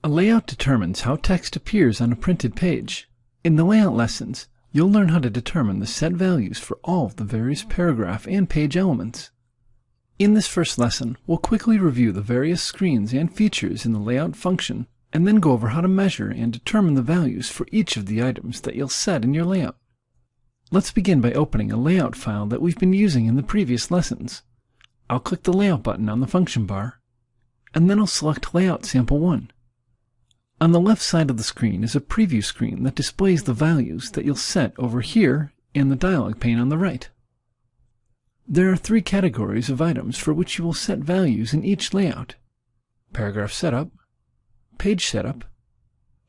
A layout determines how text appears on a printed page. In the layout lessons, you'll learn how to determine the set values for all of the various paragraph and page elements. In this first lesson, we'll quickly review the various screens and features in the layout function, and then go over how to measure and determine the values for each of the items that you'll set in your layout. Let's begin by opening a layout file that we've been using in the previous lessons. I'll click the Layout button on the function bar, and then I'll select Layout Sample 1. On the left side of the screen is a preview screen that displays the values that you'll set over here in the dialog pane on the right. There are three categories of items for which you will set values in each layout: paragraph setup, page setup,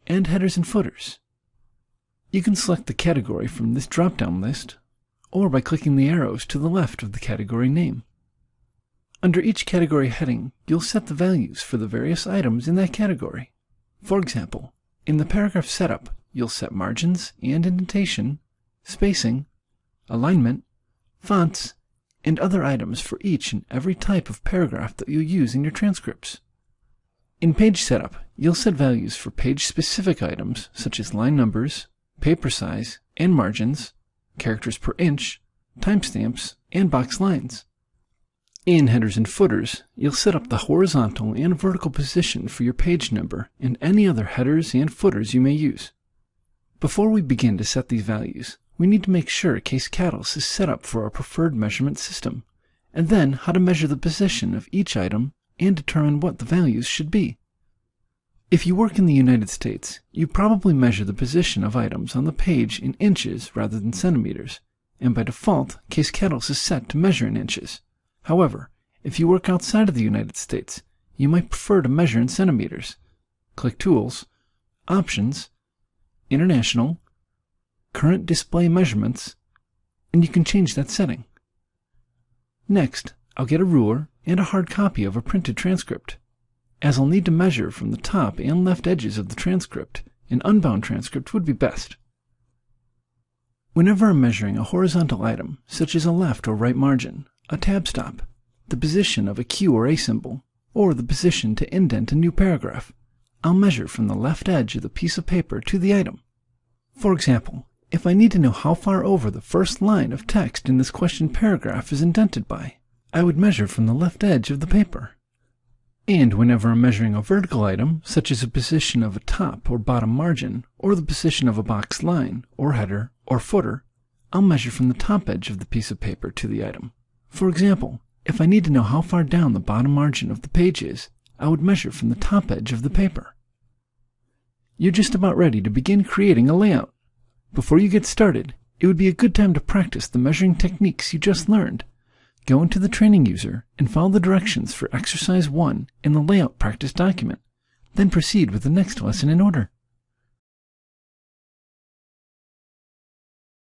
and headers and footers. You can select the category from this drop-down list, or by clicking the arrows to the left of the category name. Under each category heading, you'll set the values for the various items in that category. For example, in the paragraph setup, you'll set margins and indentation, spacing, alignment, fonts, and other items for each and every type of paragraph that you'll use in your transcripts. In page setup, you'll set values for page-specific items such as line numbers, paper size, and margins, characters per inch, timestamps, and box lines. In headers and footers, you'll set up the horizontal and vertical position for your page number and any other headers and footers you may use. Before we begin to set these values, we need to make sure Case Catalyst is set up for our preferred measurement system, and then how to measure the position of each item and determine what the values should be. If you work in the United States, you probably measure the position of items on the page in inches rather than centimeters, and by default, Case Catalyst is set to measure in inches. However, if you work outside of the United States, you might prefer to measure in centimeters. Click Tools, Options, International, Current Display Measurements, and you can change that setting. Next, I'll get a ruler and a hard copy of a printed transcript. As I'll need to measure from the top and left edges of the transcript, an unbound transcript would be best. Whenever I'm measuring a horizontal item, such as a left or right margin, a tab stop, the position of a Q or A symbol, or the position to indent a new paragraph, I'll measure from the left edge of the piece of paper to the item. For example, if I need to know how far over the first line of text in this question paragraph is indented by, I would measure from the left edge of the paper. And whenever I'm measuring a vertical item, such as a position of a top or bottom margin, or the position of a box line, or header, or footer, I'll measure from the top edge of the piece of paper to the item. For example, if I need to know how far down the bottom margin of the page is, I would measure from the top edge of the paper. You're just about ready to begin creating a layout. Before you get started, it would be a good time to practice the measuring techniques you just learned. Go into the Training User and follow the directions for Exercise 1 in the Layout Practice document. Then proceed with the next lesson in order.